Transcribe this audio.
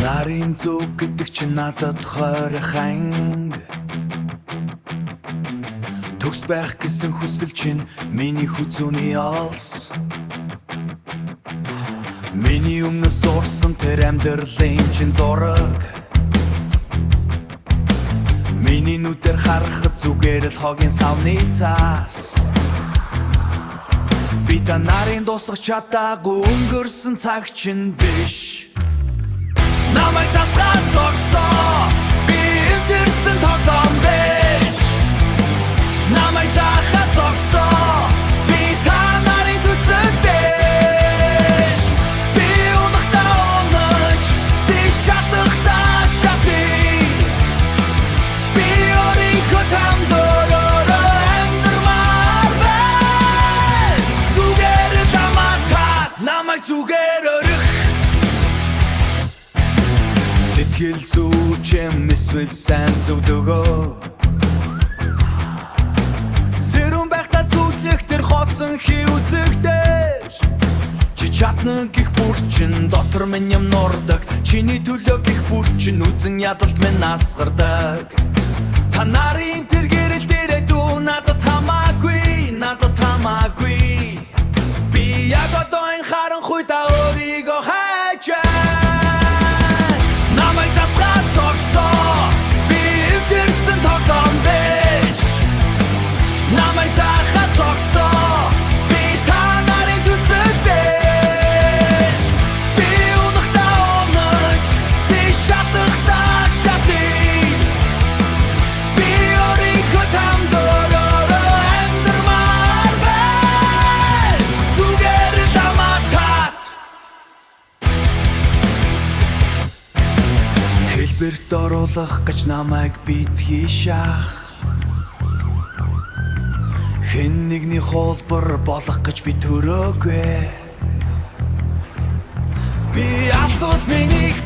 Нарын зүг гэдэг чинь надад хойрхон төгс байх гэсэн хүсэл чинь миний хүзүүний олс. Миний өмнөөс зурсан тэр амьдралын чинь зураг миний нүдээр харахад зүгээр л хогийн савны цаас. Би та нарын дуусгах чадаагүй өнгөрсөн цаг чинь биш. Намайг засгаад зогсоо би эвдэрсэн тоглоом биш. Намайг засгаад зогсоо би та нарын төсөл биш. Би унахтаа унаж би шатахтаа шатъя. Би өөрийнхөө тамдороо амьдрмаар байна. Зүгээр заматад намайг зүгээр өрөх. Сэтгэл зүйч юм эсвэл сайн зөвлөгөө. Сэрүүн байхдаа зүтлэх тэр хоосон хий үзэгдэж. Чи чадна гих бүр чин дотор минь юм нордог. Чиний төлөө гих бүр чин үзэн ядалт минь насгардаг. Та нарын тэр гэрэл дээрээ дүү надад хамаагүй, надад хамаагүй. Би яг одоо энэ харанхуйдаа өөрийгөө хайж байна. Намайг засгаад зогсоо би эвдэрсэн тоглоом биш. Намайг засгаад зогсоо би та нарын төсөл биш. Би унахтаа унаж би шатахтаа шатъя. Би өөрийнхөө тамдороо амьдрмаар байна. Зүгээр заматад хэлбэрт оруулах гэж намайг битгий шах. Хэн нэгний хуулбар болох гэж би төрөөгүй. Би алдвал минийх